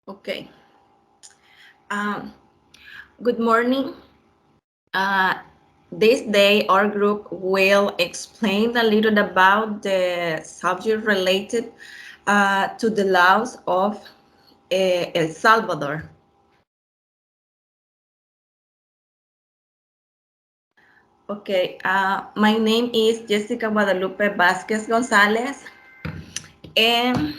Okay. Um, Good morning. Uh, this day, our group will explain a little about the subject related to the laws of El Salvador. Okay, my name is Jessica Guadalupe Vasquez Gonzalez, and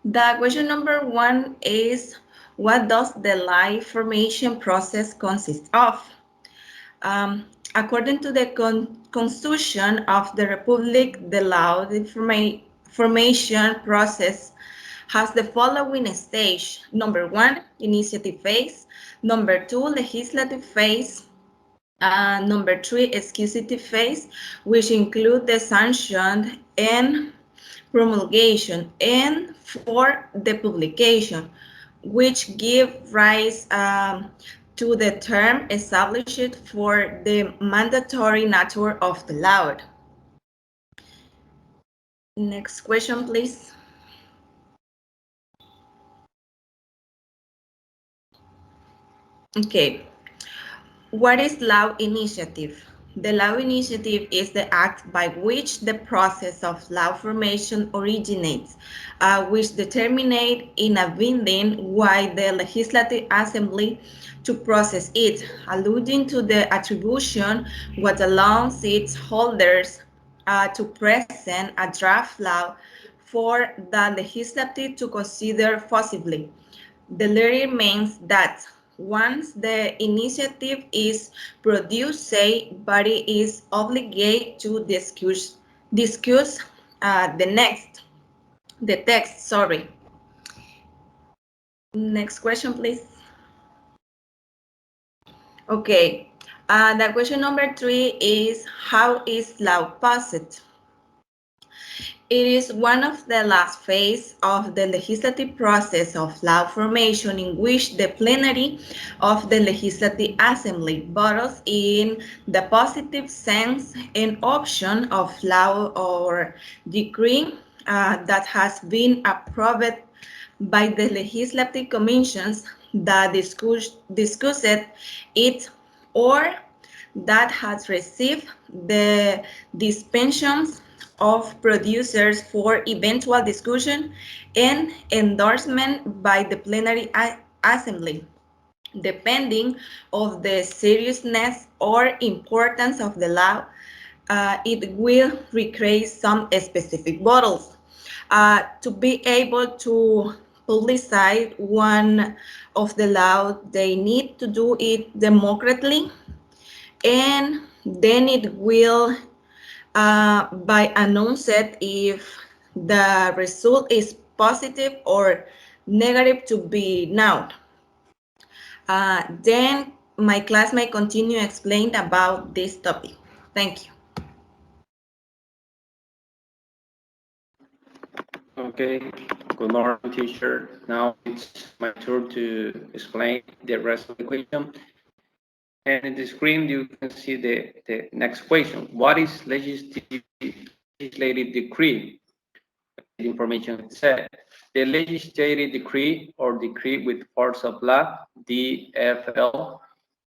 the question number one is, what does the life formation process consist of? According to the Constitution of the Republic, the law formation process has the following stage. Number one, initiative phase. Number two, legislative phase. Number three, executive phase, which include the sanction and promulgation. And four, the publication, which give rise to the term established for the mandatory nature of the law. Next question, please. Okay, what is law initiative? The law initiative is the act by which the process of law formation originates, which determinate in a binding by the Legislative Assembly to process it, alluding to the attribution what allows its holders to present a draft law for the legislative to consider possibly. The letter means that once the initiative is produced, say, body is obligated to discuss the text, sorry. Next question, please. Okay, the question number three is, how is law passed? It is one of the last phases of the legislative process of law formation in which the plenary of the Legislative Assembly votes in the positive sense an option of law or decree that has been approved by the legislative commissions that discussed it or that has received the dispensations of producers for eventual discussion and endorsement by the plenary assembly. Depending on the seriousness or importance of the law, it will require some specific models. To be able to publicize one of the law, they need to do it democratically, and then it will by announced if the result is positive or negative to be known. Then my class may continue explain about this topic. Thank you. Okay, good morning, teacher. Now it's my turn to explain the rest of the question. And in the screen, you can see the next question. What is legislative decree? The information said. The legislative decree or decree with force of law, DFL,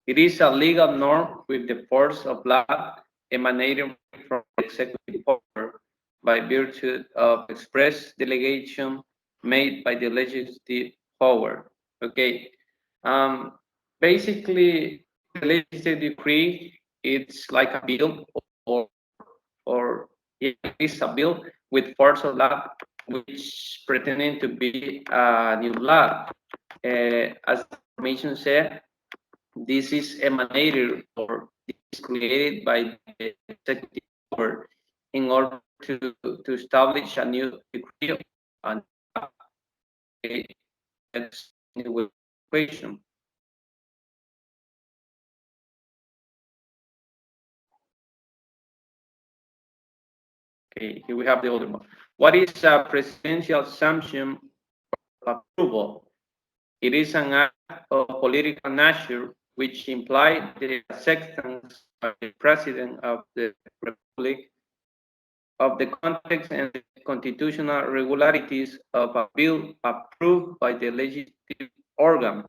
it is a legal norm with the force of law emanating from the executive power by virtue of express delegation made by the legislative power. Okay. Um, Basically, the legislative decree it's like a bill or or it is a bill with force of law which pretending to be a new law. As the information said, this is emanated or is created by the executive power in order to establish a new decree and that's the equation. Okay, here we have the other one. What is a presidential sanction approval? It is an act of political nature which implies the acceptance by the President of the Republic of the context and the constitutional regularities of a bill approved by the legislative organ.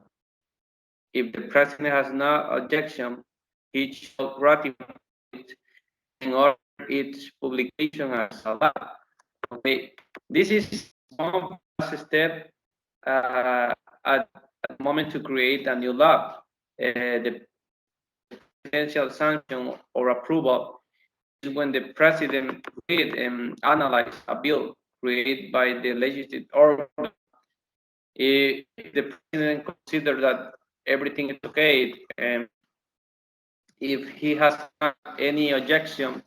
If the President has no objection, he shall ratify it and order its publication as a law. Okay, this is one of the last steps at the moment to create a new law. The presidential sanction or approval is when the president read and analyze a bill created by the legislative organ. If the president considers that everything is okay, and if he has any objection,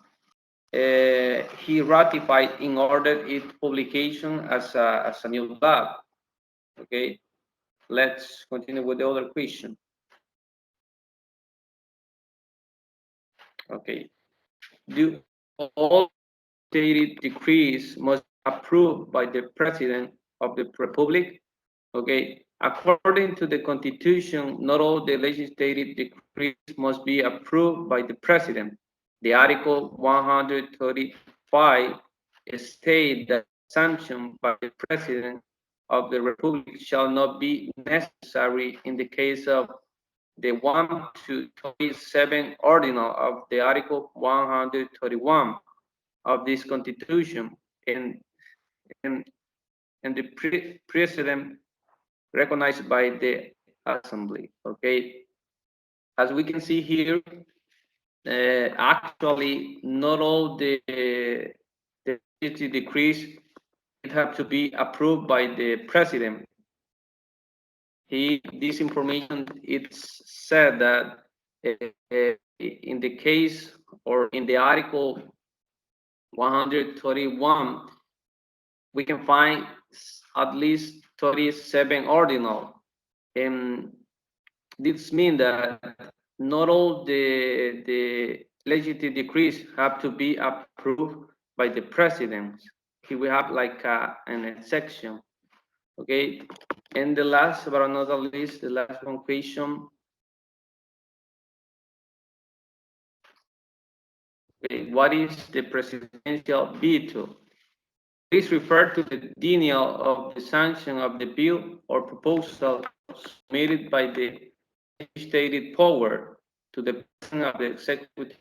he ratified in order its publication as a new law. Okay, let's continue with the other question. Okay, do all stated decrees must be approved by the President of the Republic? Okay, according to the Constitution, not all the legislative decrees must be approved by the President. The Article 135 states that sanction by the President of the Republic shall not be necessary in the case of the 1 to 27 ordinal of the Article 131 of this Constitution, and, and, and the President recognized by the Assembly. Okay, as we can see here, actually not all the decrees have to be approved by the President. This information, it's said that in the case or in the Article 131, we can find at least 37 ordinal. And this means that not all the legislative decrees have to be approved by the president. Here we have like an section. Okay, and the last but not the least, the last one question. Okay, what is the presidential veto? Please refer to the denial of the sanction of the bill or proposal submitted by the legislative power to the president of the executive.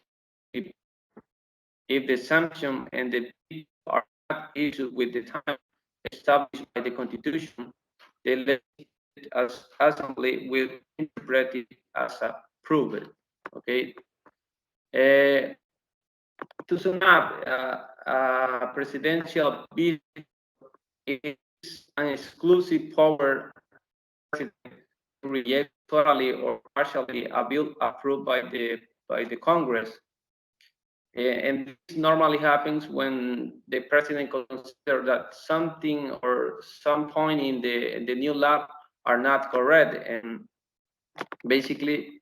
If the sanction and the bill are not issued with the time established by the Constitution, the legislative assembly will interpret it as approved. Okay. To sum up, presidential veto is an exclusive power to reject totally or partially a bill approved by the Congress. And this normally happens when the president considers that something or some point in the new law are not correct. And basically,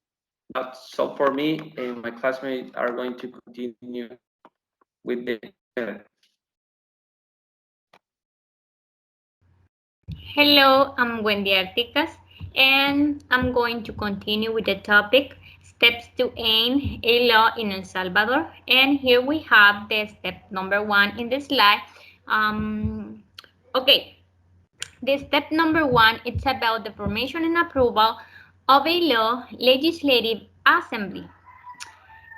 that's all for me, and my classmates are going to continue with the. Hello, I'm Wendy Articas, and I'm going to continue with the topic Steps to End a Law in El Salvador. And here we have the step number 1 in the slide. Okay, the step number 1, it's about the formation and approval of a law legislative assembly.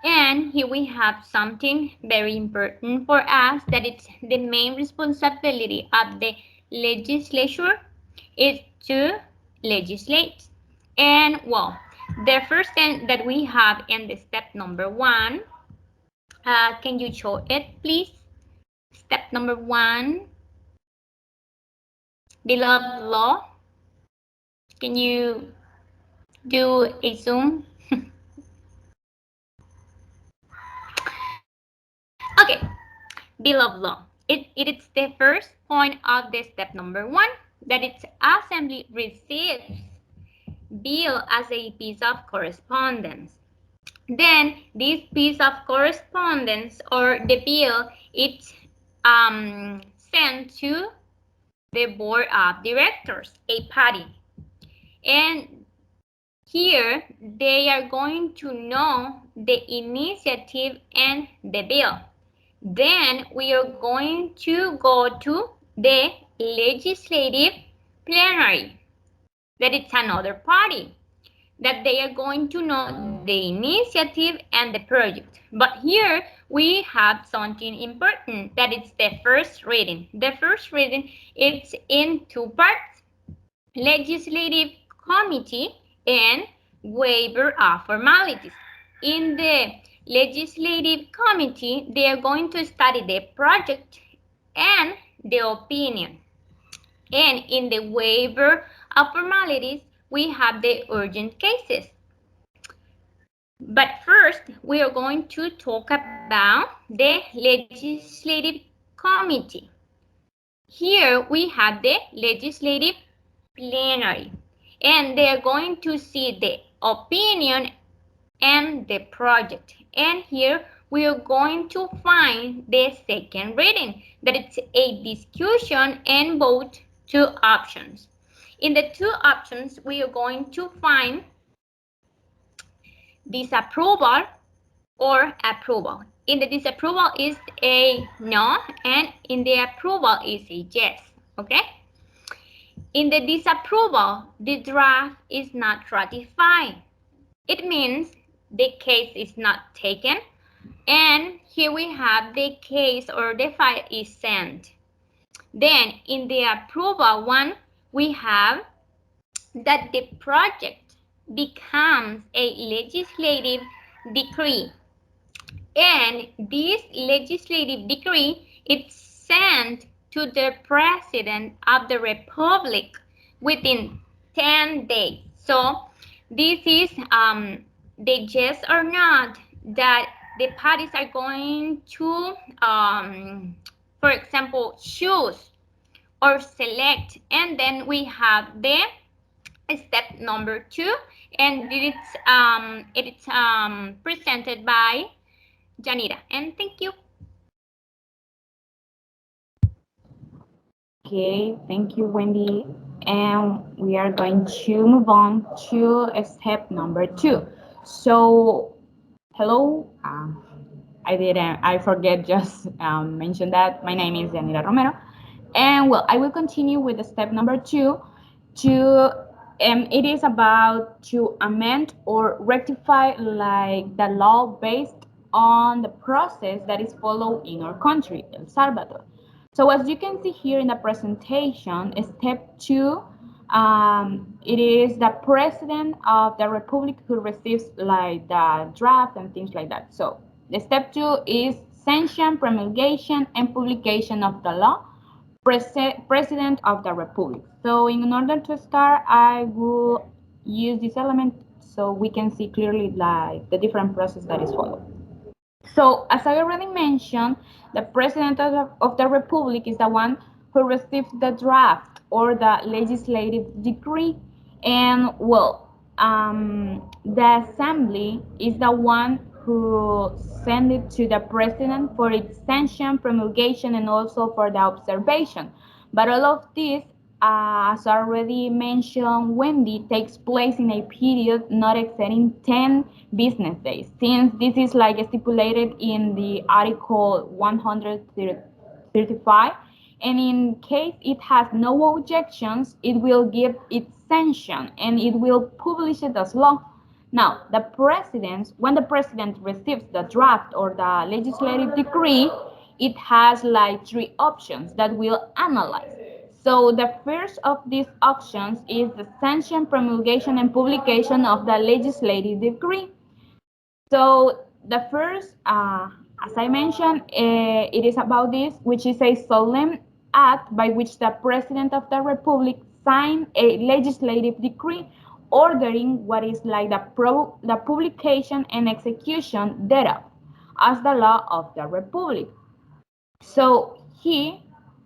And here we have something very important for us, that it's the main responsibility of the legislature is to legislate. And well, the first thing that we have in the step number 1, can you show it please? Step number 1, beloved law. Can you do a zoom? Okay, beloved law. It is the first point of the step number 1, that its assembly receives bill as a piece of correspondence. Then this piece of correspondence or the bill, it's sent to the board of directors, a party. And here they are going to know the initiative and the bill. Then we are going to go to the legislative plenary. That it's another party that they are going to know the initiative and the project. But here we have something important, that it's the first reading. The first reading is in two parts: legislative committee and waiver of formalities. In the legislative committee, they are going to study the project and the opinion. And in the waiver of formalities, we have the urgent cases. But first, we are going to talk about the legislative committee. Here we have the legislative plenary, and they are going to see the opinion and the project. And here we are going to find the second reading, that it's a discussion and vote two options. In the two options, we are going to find disapproval or approval. In the disapproval is a no, and in the approval is a yes. Okay? In the disapproval, the draft is not ratified. It means the case is not taken, and here we have the case or the file is sent. Then in the approval one, we have that the project becomes a legislative decree, and this legislative decree is sent to the President of the Republic within 10 days. So this is the yes or not that the parties are going to, for example, choose or select. And then we have the step number 2, and it's presented by Janira. And thank you. Okay, thank you, Wendy. And we are going to move on to step number 2. So, hello. I forget just mention that. My name is Yanira Romero. And well, I will continue with the step number 2. It is about to amend or rectify like the law based on the process that is followed in our country, El Salvador. So as you can see here in the presentation, step 2, it is the president of the republic who receives like the draft and things like that. So the step 2 is sanction, promulgation, and publication of the law, president of the republic. So in order to start, I will use this element so we can see clearly like the different process that is followed. So, as I already mentioned, the President of the Republic is the one who receives the draft or the legislative decree. And, well, the Assembly is the one who sends it to the President for its sanction, promulgation, and also for the observation. But all of this, as already mentioned, Wendy, takes place in a period not exceeding 10 business days, since this is like stipulated in the Article 135. And in case it has no objections, it will give its sanction and it will publish it as law. Now, when the president receives the draft or the legislative decree, it has like 3 options that we'll analyze. So the first of these options is the sanction, promulgation, and publication of the legislative decree. So the first, as I mentioned, it is about this, which is a solemn act by which the President of the Republic signed a legislative decree ordering what is like the publication and execution thereof as the law of the Republic. So he,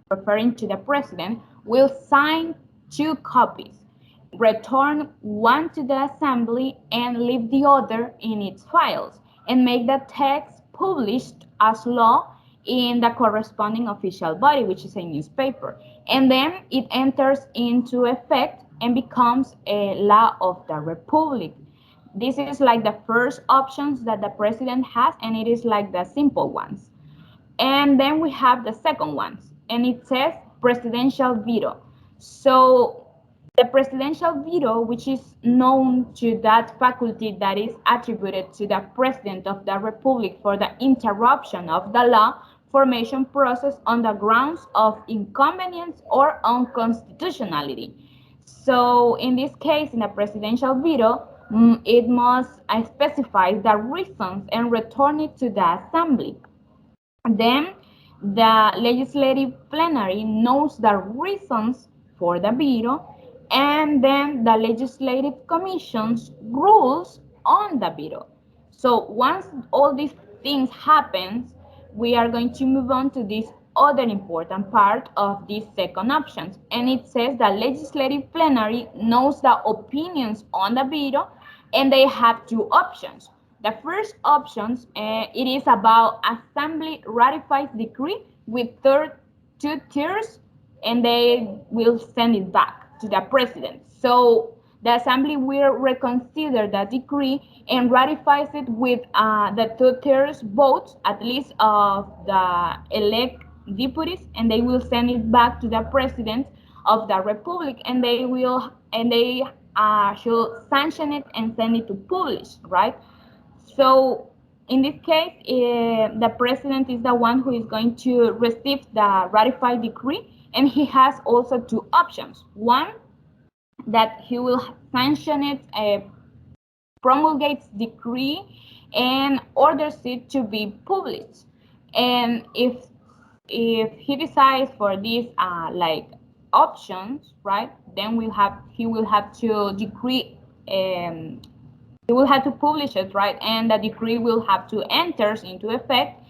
referring to the President, will sign 2 copies, return one to the Assembly, and leave the other in its files, and make the text published as law in the corresponding official body, which is a newspaper. And then it enters into effect and becomes a law of the Republic. This is like the first options that the President has, and it is like the simple ones. And then we have the second one, and it says presidential veto. So the presidential veto, which is known to that faculty that is attributed to the President of the Republic for the interruption of the law formation process on the grounds of inconvenience or unconstitutionality. So in this case, in a presidential veto, it must specify the reasons and return it to the assembly. Then the legislative plenary knows the reasons for the veto, and then the legislative commissions rules on the veto. So once all these things happens, we are going to move on to this other important part of these second options, and it says the legislative plenary knows the opinions on the veto, and they have two options. The first options, it is about assembly ratifies decree with two-thirds, and they will send it back to the president. So the assembly will reconsider the decree and ratifies it with the two-thirds votes, at least of the elect deputies, and they will send it back to the president of the republic, and they should sanction it and send it to publish, right? So in this case, the president is the one who is going to receive the ratified decree, and he has also two options. One, that he will sanction it, promulgates decree, and orders it to be published. And if he decides for these like options, right, then he will have to decree, he will have to publish it, right, and the decree will have to enter into effect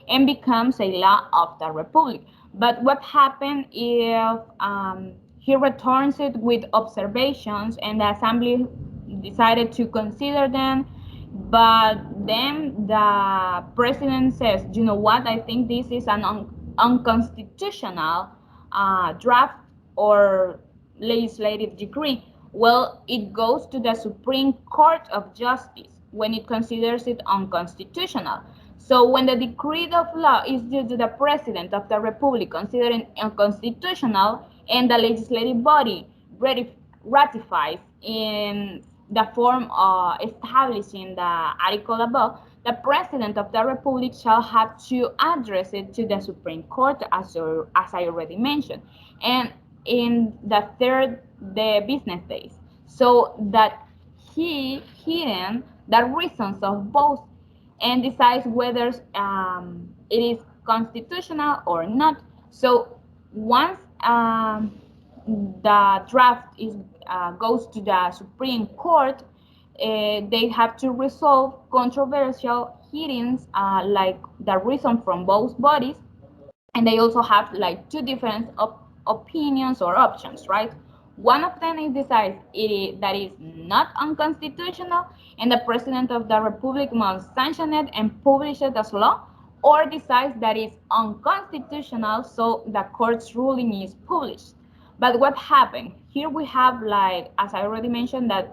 and becomes a law of the republic. But what happens if he returns it with observations and the assembly decided to consider them, but then the president says, you know what, I think this is an unconstitutional draft or legislative decree. Well, it goes to the Supreme Court of Justice when it considers it unconstitutional. So when the decree of law is due to the President of the Republic considered unconstitutional, and the legislative body ratifies in the form established in the article above, the President of the Republic shall have to address it to the Supreme Court, as I already mentioned, and in the third the business days, so that he hidden the reasons of both and decides whether it is constitutional or not. So once the draft is goes to the Supreme Court, they have to resolve controversial hearings, like the reason from both bodies, and they also have like two different opinions or options, right? One of them is decides that is not unconstitutional, and the President of the Republic must sanction it and publish it as law, or decides that it's unconstitutional, so the court's ruling is published. But what happened? Here we have, like, as I already mentioned, that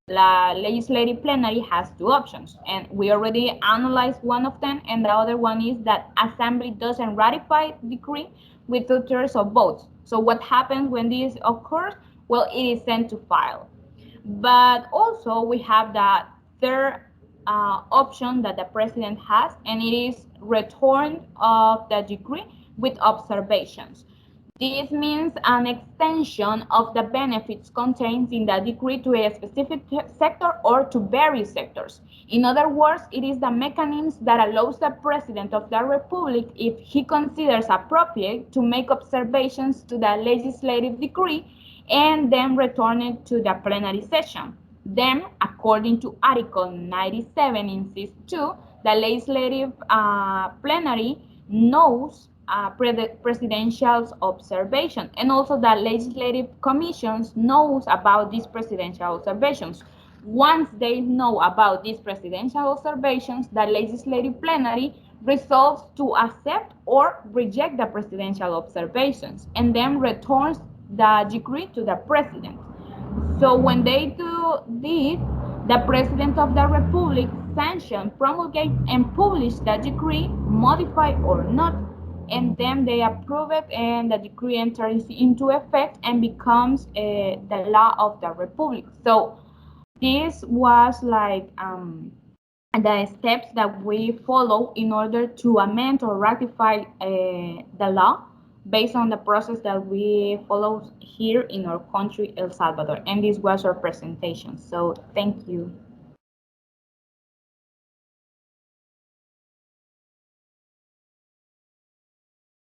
the legislative plenary has two options, and we already analyzed one of them, and the other one is that assembly doesn't ratify decree with two-thirds of votes. So what happens when this occurs? Well, it is sent to file. But also we have the third option that the president has, and it is return of the decree with observations. This means an extension of the benefits contained in the decree to a specific sector or to various sectors. In other words, it is the mechanism that allows the President of the Republic, if he considers appropriate, to make observations to the legislative decree and then return it to the plenary session. Then, according to Article 97 in Cis 2, the legislative plenary knows presidential observation, and also the legislative commissions knows about these presidential observations. Once they know about these presidential observations, the legislative plenary resolves to accept or reject the presidential observations and then returns the decree to the president. So when they do this, the President of the Republic sanction, promulgate, and publish the decree, modify or not, and then they approve it, and the decree enters into effect and becomes the law of the republic. So this was like the steps that we follow in order to amend or ratify the law based on the process that we follow here in our country, El Salvador. And this was our presentation. So thank you.